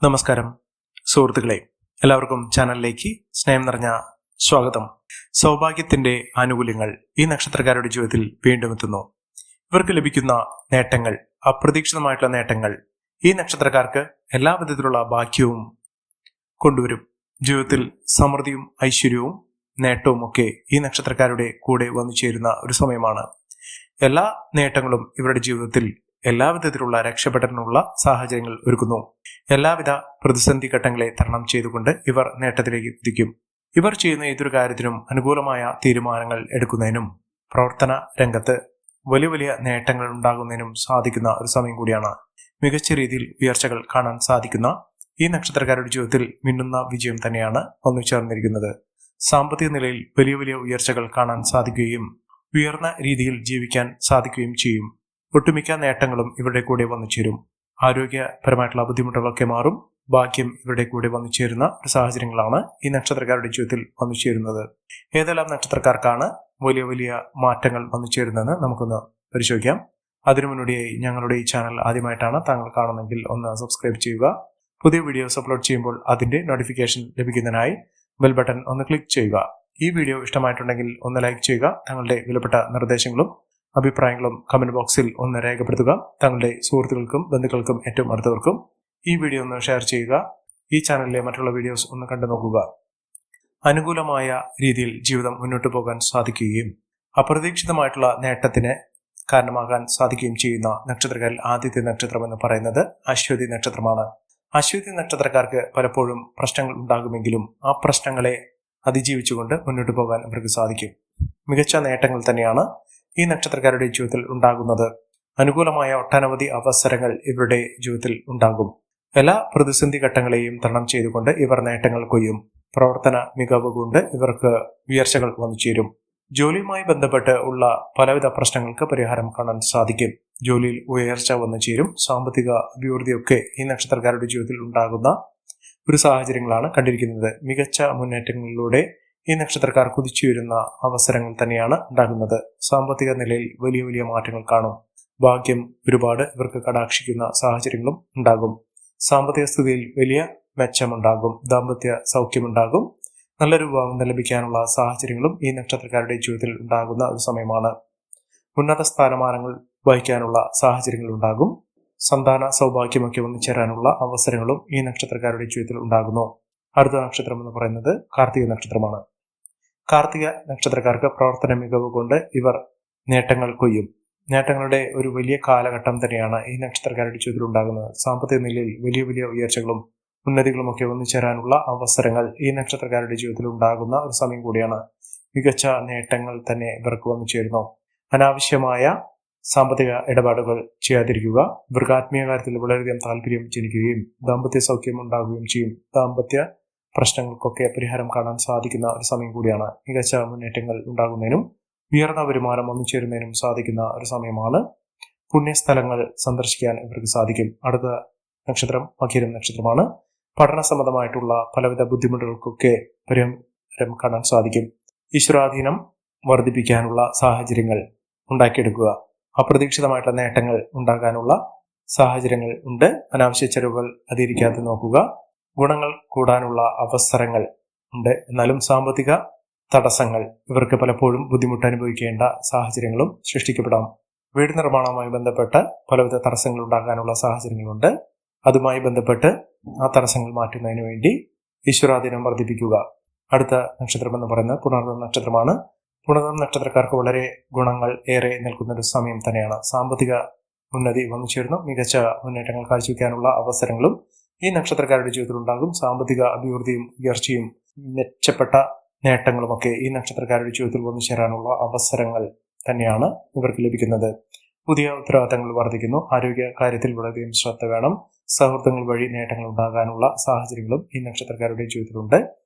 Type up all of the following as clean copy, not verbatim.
നമസ്കാരം സുഹൃത്തുക്കളെ, എല്ലാവർക്കും ചാനലിലേക്ക് സ്നേഹം നിറഞ്ഞ സ്വാഗതം. സൗഭാഗ്യത്തിന്റെ ആനുകൂല്യങ്ങൾ ഈ നക്ഷത്രക്കാരുടെ ജീവിതത്തിൽ വീണ്ടും എത്തുന്നു. ഇവർക്ക് ലഭിക്കുന്ന നേട്ടങ്ങൾ, അപ്രതീക്ഷിതമായിട്ടുള്ള നേട്ടങ്ങൾ ഈ നക്ഷത്രക്കാർക്ക് എല്ലാ വിധത്തിലുള്ള ഭാഗ്യവും കൊണ്ടുവരും. ജീവിതത്തിൽ സമൃദ്ധിയും ഐശ്വര്യവും നേട്ടവും ഒക്കെ ഈ നക്ഷത്രക്കാരുടെ കൂടെ വന്നു ചേരുന്ന ഒരു സമയമാണ്. എല്ലാ നേട്ടങ്ങളും ഇവരുടെ ജീവിതത്തിൽ എല്ലാവിധത്തിലുള്ള രക്ഷപ്പെടാനുള്ള സാഹചര്യങ്ങൾ ഒരുക്കുന്നു. എല്ലാവിധ പ്രതിസന്ധി ഘട്ടങ്ങളെ തരണം ചെയ്തുകൊണ്ട് ഇവർ നേട്ടത്തിലേക്ക് എത്തിക്കും. ഇവർ ചെയ്യുന്ന ഏതൊരു കാര്യത്തിനും അനുകൂലമായ തീരുമാനങ്ങൾ എടുക്കുന്നതിനും പ്രവർത്തന രംഗത്ത് വലിയ വലിയ നേട്ടങ്ങൾ ഉണ്ടാകുന്നതിനും സാധിക്കുന്ന ഒരു സമയം കൂടിയാണ്. മികച്ച രീതിയിൽ ഉയർച്ചകൾ കാണാൻ സാധിക്കുന്ന ഈ നക്ഷത്രക്കാരുടെ ജീവിതത്തിൽ മിന്നുന്ന വിജയം തന്നെയാണ് വന്നു ചേർന്നിരിക്കുന്നത്. സാമ്പത്തിക നിലയിൽ വലിയ വലിയ ഉയർച്ചകൾ കാണാൻ സാധിക്കുകയും ഉയർന്ന രീതിയിൽ ജീവിക്കാൻ സാധിക്കുകയും ചെയ്യും. ഒട്ടുമിക്ക നേട്ടങ്ങളും ഇവരുടെ കൂടെ വന്നു ചേരും. ആരോഗ്യപരമായിട്ടുള്ള ബുദ്ധിമുട്ടുകളൊക്കെ മാറും. ഭാഗ്യം ഇവരുടെ കൂടെ വന്നു ചേരുന്ന ഒരു സാഹചര്യങ്ങളാണ് ഈ നക്ഷത്രക്കാരുടെ ജീവിതത്തിൽ വന്നു ചേരുന്നത്. ഏതെല്ലാം നക്ഷത്രക്കാർക്കാണ് വലിയ വലിയ മാറ്റങ്ങൾ വന്നു ചേരുന്നതെന്ന് നമുക്കൊന്ന് പരിശോധിക്കാം. അതിനു മുന്നോടിയായി ഞങ്ങളുടെ ഈ ചാനൽ ആദ്യമായിട്ടാണ് താങ്കൾ കാണുന്നതെങ്കിൽ ഒന്ന് സബ്സ്ക്രൈബ് ചെയ്യുക. പുതിയ വീഡിയോസ് അപ്ലോഡ് ചെയ്യുമ്പോൾ അതിന്റെ നോട്ടിഫിക്കേഷൻ ലഭിക്കുന്നതിനായി ബെൽ ബട്ടൺ ഒന്ന് ക്ലിക്ക് ചെയ്യുക. ഈ വീഡിയോ ഇഷ്ടമായിട്ടുണ്ടെങ്കിൽ ഒന്ന് ലൈക്ക് ചെയ്യുക. തങ്ങളുടെ വിലപ്പെട്ട നിർദ്ദേശങ്ങളും അഭിപ്രായങ്ങളും കമന്റ് ബോക്സിൽ ഒന്ന് രേഖപ്പെടുത്തുക. തങ്ങളുടെ സുഹൃത്തുക്കൾക്കും ബന്ധുക്കൾക്കും ഏറ്റവും അടുത്തവർക്കും ഈ വീഡിയോ ഒന്ന് ഷെയർ ചെയ്യുക. ഈ ചാനലിലെ മറ്റുള്ള വീഡിയോസ് ഒന്ന് കണ്ടു നോക്കുക. അനുകൂലമായ രീതിയിൽ ജീവിതം മുന്നോട്ട് പോകാൻ സാധിക്കുകയും അപ്രതീക്ഷിതമായിട്ടുള്ള നേട്ടത്തിന് കാരണമാകാൻ സാധിക്കുകയും ചെയ്യുന്ന നക്ഷത്രക്കാരിൽ ആദ്യത്തെ നക്ഷത്രം എന്ന് പറയുന്നത് അശ്വതി നക്ഷത്രമാണ്. അശ്വതി നക്ഷത്രക്കാർക്ക് പലപ്പോഴും പ്രശ്നങ്ങൾ ഉണ്ടാകുമെങ്കിലും ആ പ്രശ്നങ്ങളെ അതിജീവിച്ചുകൊണ്ട് മുന്നോട്ട് പോകാൻ അവർക്ക് സാധിക്കും. മികച്ച നേട്ടങ്ങൾ തന്നെയാണ് ഈ നക്ഷത്രക്കാരുടെ ജീവിതത്തിൽ ഉണ്ടാകുന്നത്. അനുകൂലമായ ഒട്ടനവധി അവസരങ്ങൾ ഇവരുടെ ജീവിതത്തിൽ ഉണ്ടാകും. എല്ലാ പ്രതിസന്ധി ഘട്ടങ്ങളെയും തരണം ചെയ്തുകൊണ്ട് ഇവർ നേട്ടങ്ങൾ കൊയ്യും. പ്രവർത്തന മികവ് കൊണ്ട് ഇവർക്ക് ഉയർച്ചകൾ വന്നു ചേരും. ജോലിയുമായി ബന്ധപ്പെട്ട് ഉള്ള പലവിധ പ്രശ്നങ്ങൾക്ക് പരിഹാരം കാണാൻ സാധിക്കും. ജോലിയിൽ ഉയർച്ച വന്നു ചേരും. സാമ്പത്തിക അഭിവൃദ്ധിയൊക്കെ ഈ നക്ഷത്രക്കാരുടെ ജീവിതത്തിൽ ഉണ്ടാകുന്ന ഒരു സാഹചര്യങ്ങളാണ് കണ്ടിരിക്കുന്നത്. മികച്ച മുന്നേറ്റങ്ങളിലൂടെ ഈ നക്ഷത്രക്കാർ കുതിച്ചുയരുന്ന അവസരങ്ങൾ തന്നെയാണ് ഉണ്ടാകുന്നത്. സാമ്പത്തിക നിലയിൽ വലിയ വലിയ മാറ്റങ്ങൾ കാണും. ഭാഗ്യം ഒരുപാട് ഇവർക്ക് കടാക്ഷിക്കുന്ന സാഹചര്യങ്ങളും ഉണ്ടാകും. സാമ്പത്തിക സ്ഥിതിയിൽ വലിയ മെച്ചമുണ്ടാകും. ദാമ്പത്യ സൗഖ്യമുണ്ടാകും. നല്ലൊരു വിവാഹം ലഭിക്കാനുള്ള സാഹചര്യങ്ങളും ഈ നക്ഷത്രക്കാരുടെ ജീവിതത്തിൽ ഉണ്ടാകുന്ന ഒരു സമയമാണ്. ഉന്നത സ്ഥാനമാനങ്ങൾ വഹിക്കാനുള്ള സാഹചര്യങ്ങൾ ഉണ്ടാകും. സന്താന സൗഭാഗ്യമൊക്കെ വന്നു ചേരാനുള്ള അവസരങ്ങളും ഈ നക്ഷത്രക്കാരുടെ ജീവിതത്തിൽ ഉണ്ടാകുന്നു. അടുത്ത നക്ഷത്രം എന്ന് പറയുന്നത് കാർത്തിക നക്ഷത്രമാണ്. കാർത്തിക നക്ഷത്രക്കാർക്ക് പ്രവർത്തന മികവ് കൊണ്ട് ഇവർ നേട്ടങ്ങൾ കൊയ്യും. നേട്ടങ്ങളുടെ ഒരു വലിയ കാലഘട്ടം തന്നെയാണ് ഈ നക്ഷത്രക്കാരുടെ ജീവിതത്തിൽ ഉണ്ടാകുന്നത്. സാമ്പത്തിക നിലയിൽ വലിയ വലിയ ഉയർച്ചകളും ഉന്നതികളും ഒക്കെ വന്നു ചേരാനുള്ള അവസരങ്ങൾ ഈ നക്ഷത്രക്കാരുടെ ജീവിതത്തിൽ ഉണ്ടാകുന്ന ഒരു സമയം കൂടിയാണ്. മികച്ച നേട്ടങ്ങൾ തന്നെ ഇവർക്ക് വന്നു ചേരുന്നു. അനാവശ്യമായ സാമ്പത്തിക ഇടപാടുകൾ ചെയ്യാതിരിക്കുക. ഇവർക്ക് ആത്മീയ കാര്യത്തിൽ വളരെയധികം താല്പര്യം ജനിക്കുകയും ദാമ്പത്യ സൗഖ്യം ഉണ്ടാകുകയും ചെയ്യും. ദാമ്പത്യ പ്രശ്നങ്ങൾക്കൊക്കെ പരിഹാരം കാണാൻ സാധിക്കുന്ന ഒരു സമയം കൂടിയാണ്. മികച്ച മുന്നേറ്റങ്ങൾ ഉണ്ടാകുന്നതിനും ഉയർന്ന വരുമാനം വന്നു ചേരുന്നതിനും സാധിക്കുന്ന ഒരു സമയമാണ്. പുണ്യസ്ഥലങ്ങൾ സന്ദർശിക്കാൻ ഇവർക്ക് സാധിക്കും. അടുത്ത നക്ഷത്രം മകരം നക്ഷത്രമാണ്. പഠന സംബന്ധമായിട്ടുള്ള പലവിധ ബുദ്ധിമുട്ടുകൾക്കൊക്കെ പരിഹാരം കാണാൻ സാധിക്കും. ഈശ്വരാധീനം വർദ്ധിപ്പിക്കാനുള്ള സാഹചര്യങ്ങൾ ഉണ്ടാക്കിയെടുക്കുക. അപ്രതീക്ഷിതമായിട്ടുള്ള നേട്ടങ്ങൾ ഉണ്ടാകാനുള്ള സാഹചര്യങ്ങൾ ഉണ്ട്. അനാവശ്യ ചെലവുകൾ അതിരിക്കാതെ നോക്കുക. ഗുണങ്ങൾ കൂടാനുള്ള അവസരങ്ങൾ ഉണ്ട്. എന്നാലും സാമ്പത്തിക തടസ്സങ്ങൾ ഇവർക്ക് പലപ്പോഴും ബുദ്ധിമുട്ട് അനുഭവിക്കേണ്ട സാഹചര്യങ്ങളും സൃഷ്ടിക്കപ്പെടാം. വീട് നിർമ്മാണവുമായി ബന്ധപ്പെട്ട് പലവിധ തടസ്സങ്ങൾ ഉണ്ടാകാനുള്ള സാഹചര്യങ്ങളുണ്ട്. അതുമായി ബന്ധപ്പെട്ട് ആ തടസ്സങ്ങൾ മാറ്റുന്നതിന് വേണ്ടി ഈശ്വരാധീനം വർദ്ധിപ്പിക്കുക. അടുത്ത നക്ഷത്രം എന്ന് പറയുന്നത് പുണർന്നം നക്ഷത്രമാണ്. പുണർന്നം നക്ഷത്രക്കാർക്ക് വളരെ ഗുണങ്ങൾ ഏറെ നിൽക്കുന്ന ഒരു സമയം തന്നെയാണ്. സാമ്പത്തിക ഉന്നതി വന്നു ചേർന്നു. മികച്ച മുന്നേറ്റങ്ങൾ കാഴ്ചവെക്കാനുള്ള അവസരങ്ങളും ഈ നക്ഷത്രക്കാരുടെ ജീവിതത്തിൽ ഉണ്ടാകും. സാമ്പത്തിക അഭിവൃദ്ധിയും ഉയർച്ചയും മെച്ചപ്പെട്ട നേട്ടങ്ങളുമൊക്കെ ഈ നക്ഷത്രക്കാരുടെ ജീവിതത്തിൽ വന്നു ചേരാനുള്ള അവസരങ്ങൾ തന്നെയാണ് ഇവർക്ക് ലഭിക്കുന്നത്. പുതിയ ഉത്തരവാദിത്തങ്ങൾ വർദ്ധിക്കുന്നു. ആരോഗ്യ കാര്യത്തിൽ വളരെയധികം ശ്രദ്ധ വേണം. സൗഹൃദങ്ങൾ വഴി നേട്ടങ്ങൾ ഉണ്ടാകാനുള്ള സാഹചര്യങ്ങളും ഈ നക്ഷത്രക്കാരുടെ ജീവിതത്തിലുണ്ട്.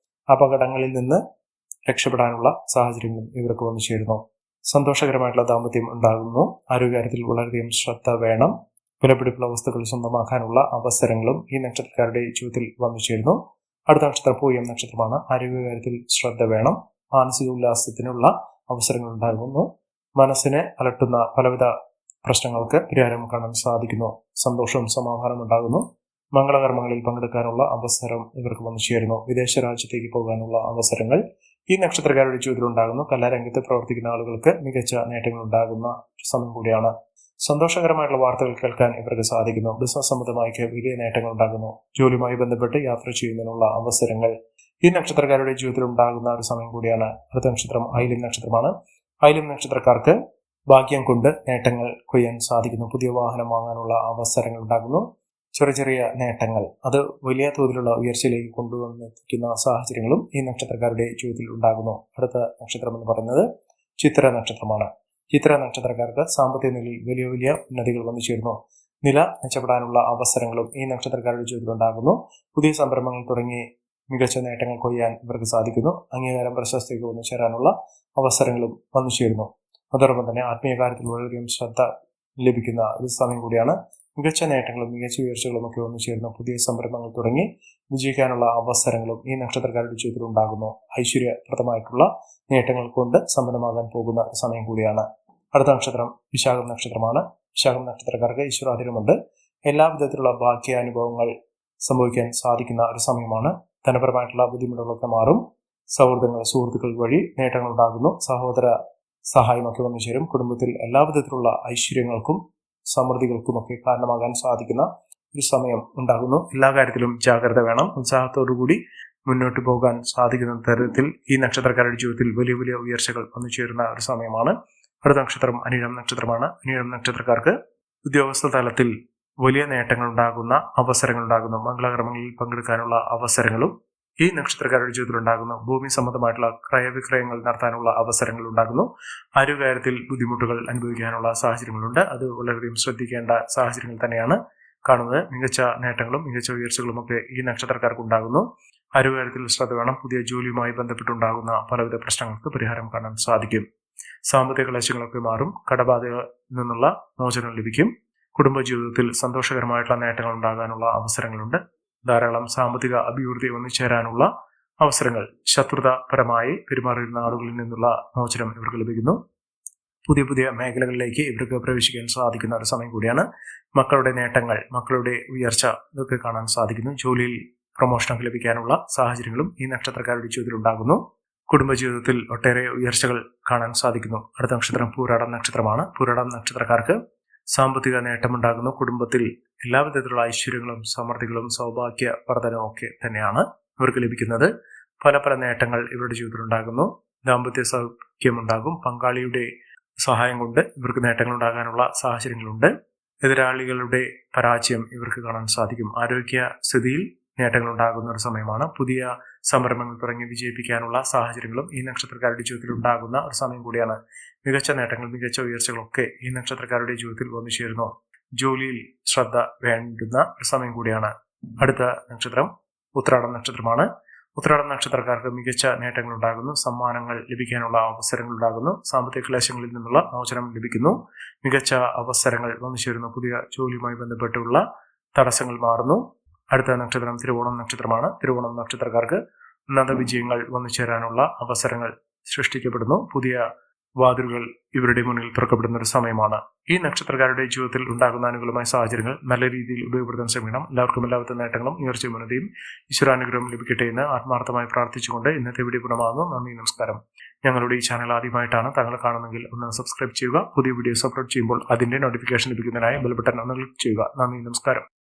അപകടങ്ങളിൽ നിന്ന് രക്ഷപ്പെടാനുള്ള സാഹചര്യങ്ങളും ഇവർക്ക് വന്നു ചേരുന്നു. സന്തോഷകരമായിട്ടുള്ള ദാമ്പത്യം ഉണ്ടാകുന്നു. ആരോഗ്യകാര്യത്തിൽ വളരെയധികം ശ്രദ്ധ വേണം. വിലപിടിപ്പുള്ള വസ്തുക്കൾ സ്വന്തമാക്കാനുള്ള അവസരങ്ങളും ഈ നക്ഷത്രക്കാരുടെ ജീവിതത്തിൽ വന്നു ചേരുന്നു. അടുത്ത നക്ഷത്രം പൂയം നക്ഷത്രമാണ്. ആരോഗ്യകാര്യത്തിൽ ശ്രദ്ധ വേണം. മാനസിക ഉല്ലാസത്തിനുള്ള അവസരങ്ങൾ ഉണ്ടാകുന്നു. മനസ്സിനെ അലട്ടുന്ന പലവിധ പ്രശ്നങ്ങൾക്ക് പരിഹാരം കാണാൻ സാധിക്കുന്നു. സന്തോഷവും സമാധാനം ഉണ്ടാകുന്നു. മംഗളകർമ്മങ്ങളിൽ പങ്കെടുക്കാനുള്ള അവസരം ഇവർക്ക് വന്നു ചേരുന്നു. വിദേശ രാജ്യത്തേക്ക് പോകാനുള്ള അവസരങ്ങൾ ഈ നക്ഷത്രക്കാരുടെ ജീവിതത്തിൽ ഉണ്ടാകുന്നു. കലാരംഗത്ത് പ്രവർത്തിക്കുന്ന ആളുകൾക്ക് മികച്ച നേട്ടങ്ങൾ ഉണ്ടാകുന്ന സമയം കൂടിയാണ്. സന്തോഷകരമായിട്ടുള്ള വാർത്തകൾ കേൾക്കാൻ ഇവർക്ക് സാധിക്കുന്നു. ബിസിനസ് സംബന്ധമായി വലിയ നേട്ടങ്ങൾ ഉണ്ടാകുന്നു. ജോലിയുമായി ബന്ധപ്പെട്ട് യാത്ര ചെയ്യുന്നതിനുള്ള അവസരങ്ങൾ ഈ നക്ഷത്രക്കാരുടെ ജീവിതത്തിൽ ഉണ്ടാകുന്ന ഒരു സമയം കൂടിയാണ്. അടുത്ത നക്ഷത്രം ആയില്യം നക്ഷത്രമാണ്. ആയില്യം നക്ഷത്രക്കാർക്ക് ഭാഗ്യം കൊണ്ട് നേട്ടങ്ങൾ കൊയ്യാൻ സാധിക്കുന്നു. പുതിയ വാഹനം വാങ്ങാനുള്ള അവസരങ്ങൾ ഉണ്ടാകുന്നു. ചെറിയ ചെറിയ നേട്ടങ്ങൾ അത് വലിയ തോതിലുള്ള ഉയർച്ചയിലേക്ക് കൊണ്ടുവന്നെത്തിക്കുന്ന സാഹചര്യങ്ങളും ഈ നക്ഷത്രക്കാരുടെ ജീവിതത്തിൽ ഉണ്ടാകുന്നു. അടുത്ത നക്ഷത്രം എന്ന് പറയുന്നത് ചിത്ര നക്ഷത്രമാണ്. ചിത്ര നക്ഷത്രക്കാർക്ക് സാമ്പത്തിക നിലയിൽ വലിയ വലിയ ഉന്നതികൾ വന്നു ചേരുന്നു. നില മെച്ചപ്പെടാനുള്ള അവസരങ്ങളും ഈ നക്ഷത്രക്കാരുടെ ജീവിതത്തിൽ ഉണ്ടാകുന്നു. പുതിയ സംരംഭങ്ങൾ തുടങ്ങി മികച്ച നേട്ടങ്ങൾ കൊയ്യാൻ ഇവർക്ക് സാധിക്കുന്നു. അംഗീകാരം പ്രശസ്തിക്ക് വന്നു ചേരാനുള്ള അവസരങ്ങളും വന്നു ചേരുന്നു. അതോടൊപ്പം തന്നെ ആത്മീയ കാര്യത്തിൽ വളരെയധികം ശ്രദ്ധ ലഭിക്കുന്ന ഒരു സമയം കൂടിയാണ്. മികച്ച നേട്ടങ്ങളും മികച്ച ഉയർച്ചകളും ഒക്കെ വന്നു ചേരുന്ന പുതിയ സംരംഭങ്ങൾ തുടങ്ങി വിജയിക്കാനുള്ള അവസരങ്ങളും ഈ നക്ഷത്രക്കാരുടെ ജീവിതത്തിൽ ഉണ്ടാകുന്നു. ഐശ്വര്യപ്രദമായിട്ടുള്ള നേട്ടങ്ങൾ കൊണ്ട് സമ്പന്നമാകാൻ പോകുന്ന സമയം കൂടിയാണ്. അടുത്ത നക്ഷത്രം വിശാഖം നക്ഷത്രമാണ്. വിശാഖം നക്ഷത്രക്കാർക്ക് ഈശ്വരാധീനമുണ്ട്. എല്ലാ വിധത്തിലുള്ള ഭാഗ്യാനുഭവങ്ങൾ സംഭവിക്കാൻ സാധിക്കുന്ന ഒരു സമയമാണ്. ധനപരമായിട്ടുള്ള ബുദ്ധിമുട്ടുകളൊക്കെ മാറും. സുഹൃത്തുക്കൾ വഴി നേട്ടങ്ങൾ ഉണ്ടാകുന്നു. സഹോദര സഹായമൊക്കെ വന്നു ചേരും. കുടുംബത്തിൽ എല്ലാവിധത്തിലുള്ള ഐശ്വര്യങ്ങൾക്കും സമൃദ്ധികൾക്കുമൊക്കെ കാരണമാകാൻ സാധിക്കുന്ന ഒരു സമയം ഉണ്ടാകുന്നു. എല്ലാ കാര്യത്തിലും ജാഗ്രത വേണം. ഉത്സാഹത്തോടുകൂടി മുന്നോട്ട് പോകാൻ സാധിക്കുന്ന തരത്തിൽ ഈ നക്ഷത്രക്കാരുടെ ജീവിതത്തിൽ വലിയ വലിയ ഉയർച്ചകൾ വന്നു ചേരുന്ന ഒരു സമയമാണ്. അടുത്ത നക്ഷത്രം അനിഴം നക്ഷത്രമാണ്. അനിഴം നക്ഷത്രക്കാർക്ക് ഉദ്യോഗസ്ഥ തലത്തിൽ വലിയ നേട്ടങ്ങൾ ഉണ്ടാകുന്ന അവസരങ്ങൾ ഉണ്ടാകുന്നു. മംഗളകർമ്മങ്ങളിൽ പങ്കെടുക്കാനുള്ള അവസരങ്ങളും ഈ നക്ഷത്രക്കാരുടെ ജീവിതത്തിൽ ഉണ്ടാകുന്നു. ഭൂമി സംബന്ധമായിട്ടുള്ള ക്രയവിക്രയങ്ങൾ നടത്താനുള്ള അവസരങ്ങൾ ഉണ്ടാകുന്നു. ആരോഗ്യകാര്യത്തിൽ ബുദ്ധിമുട്ടുകൾ അനുഭവിക്കാനുള്ള സാഹചര്യങ്ങളുണ്ട്. അത് വളരെയധികം ശ്രദ്ധിക്കേണ്ട സാഹചര്യങ്ങൾ തന്നെയാണ് കാണുന്നത്. മികച്ച നേട്ടങ്ങളും മികച്ച ഉയർച്ചകളും ഒക്കെ ഈ നക്ഷത്രക്കാർക്ക് ഉണ്ടാകുന്നു. ആരോഗ്യകാര്യത്തിൽ ശ്രദ്ധ വേണം. പുതിയ ജോലിയുമായി ബന്ധപ്പെട്ടുണ്ടാകുന്ന പലവിധ പ്രശ്നങ്ങൾക്ക് പരിഹാരം കാണാൻ സാധിക്കും. സാമ്പത്തിക ക്ലേശങ്ങളൊക്കെ മാറും. കടബാധയിൽ നിന്നുള്ള മോചനം ലഭിക്കും. കുടുംബജീവിതത്തിൽ സന്തോഷകരമായിട്ടുള്ള നേട്ടങ്ങൾ ഉണ്ടാകാനുള്ള അവസരങ്ങളുണ്ട്. ധാരാളം സാമ്പത്തിക അഭിവൃദ്ധി ഒന്നിച്ചേരാനുള്ള അവസരങ്ങൾ. ശത്രുതാപരമായി പെരുമാറുന്ന ആളുകളിൽ നിന്നുള്ള മോചനം ഇവർക്ക് ലഭിക്കുന്നു. പുതിയ പുതിയ മേഖലകളിലേക്ക് ഇവർക്ക് പ്രവേശിക്കാൻ സാധിക്കുന്ന ഒരു സമയം കൂടിയാണ്. മക്കളുടെ നേട്ടങ്ങൾ, മക്കളുടെ ഉയർച്ച ഇതൊക്കെ കാണാൻ സാധിക്കുന്നു. ജോലിയിൽ പ്രൊമോഷനൊക്കെ ലഭിക്കാനുള്ള സാഹചര്യങ്ങളും ഈ നക്ഷത്രക്കാരുടെ ജീവിതത്തിൽ ഉണ്ടാകുന്നു. കുടുംബജീവിതത്തിൽ ഒട്ടേറെ ഉയർച്ചകൾ കാണാൻ സാധിക്കുന്നു. അടുത്ത നക്ഷത്രം പൂരാടം നക്ഷത്രമാണ്. പൂരാടം നക്ഷത്രക്കാർക്ക് സാമ്പത്തിക നേട്ടമുണ്ടാകുന്നു. കുടുംബത്തിൽ എല്ലാവിധത്തിലുള്ള ഐശ്വര്യങ്ങളും സമൃദ്ധികളും സൗഭാഗ്യ വർധനവും ഒക്കെ തന്നെയാണ് ഇവർക്ക് ലഭിക്കുന്നത്. പല പല നേട്ടങ്ങൾ ഇവരുടെ ജീവിതത്തിൽ ഉണ്ടാകുന്നു. ദാമ്പത്യ സൗഖ്യമുണ്ടാകും. പങ്കാളിയുടെ സഹായം കൊണ്ട് ഇവർക്ക് നേട്ടങ്ങൾ ഉണ്ടാകാനുള്ള സാഹചര്യങ്ങളുണ്ട്. എതിരാളികളുടെ പരാജയം ഇവർക്ക് കാണാൻ സാധിക്കും. ആരോഗ്യ സ്ഥിതിയിൽ നേട്ടങ്ങൾ ഉണ്ടാകുന്ന ഒരു സമയമാണ്. പുതിയ സംരംഭങ്ങൾ തുടങ്ങി വിജയിപ്പിക്കാനുള്ള സാഹചര്യങ്ങളും ഈ നക്ഷത്രക്കാരുടെ ജീവിതത്തിൽ ഉണ്ടാകുന്ന ഒരു സമയം കൂടിയാണ്. മികച്ച നേട്ടങ്ങൾ, മികച്ച ഉയർച്ചകളൊക്കെ ഈ നക്ഷത്രക്കാരുടെ ജീവിതത്തിൽ വന്നു ചേരുന്നു. ജോലിയിൽ ശ്രദ്ധ വേണ്ടുന്ന ഒരു സമയം കൂടിയാണ്. അടുത്ത നക്ഷത്രം ഉത്രാടം നക്ഷത്രമാണ്. ഉത്രാടം നക്ഷത്രക്കാർക്ക് മികച്ച നേട്ടങ്ങൾ ഉണ്ടാകുന്നു. സമ്മാനങ്ങൾ ലഭിക്കാനുള്ള അവസരങ്ങൾ ഉണ്ടാകുന്നു. സാമ്പത്തിക ക്ലേശങ്ങളിൽ നിന്നുള്ള മോചനം ലഭിക്കുന്നു. മികച്ച അവസരങ്ങൾ വന്നു ചേരുന്നു. പുതിയ ജോലിയുമായി ബന്ധപ്പെട്ടുള്ള തടസ്സങ്ങൾ മാറുന്നു. അടുത്ത നക്ഷത്രം തിരുവോണം നക്ഷത്രമാണ്. തിരുവോണം നക്ഷത്രക്കാർക്ക് ഉന്നത വിജയങ്ങൾ വന്നു ചേരാനുള്ള അവസരങ്ങൾ സൃഷ്ടിക്കപ്പെടുന്നു. പുതിയ വാതിലുകൾ ഇവരുടെ മുന്നിൽ തുറക്കപ്പെടുന്ന ഒരു സമയമാണ്. ഈ നക്ഷത്രക്കാരുടെ ജീവിതത്തിൽ ഉണ്ടാകുന്ന അനുകൂലമായ സാഹചര്യങ്ങൾ നല്ല രീതിയിൽ ഉപയോഗപ്പെടുത്താൻ ശ്രമിക്കണം. എല്ലാവർക്കും എല്ലാവിധ നേട്ടങ്ങളും ഉയർച്ചയും ഉന്നതിയും ഈശ്വരാനുഗ്രഹം ലഭിക്കട്ടെ എന്ന് ആത്മാർത്ഥമായി പ്രാർത്ഥിച്ചുകൊണ്ട് ഇന്നത്തെ വീഡിയോ ഗുണമാകുന്നു. നന്ദി, നമസ്കാരം. ഞങ്ങളുടെ ഈ ചാനൽ ആദ്യമായിട്ടാണ് താങ്കൾ കാണുന്നെങ്കിൽ ഒന്ന് സബ്സ്ക്രൈബ് ചെയ്യുക. പുതിയ വീഡിയോസ് അപ്ലോഡ് ചെയ്യുമ്പോൾ അതിന്റെ നോട്ടിഫിക്കേഷൻ ലഭിക്കുന്നതിനായി ബെൽ ബട്ടൺ ഒന്ന് ക്ലിക്ക് ചെയ്യുക. നന്ദി, നമസ്കാരം.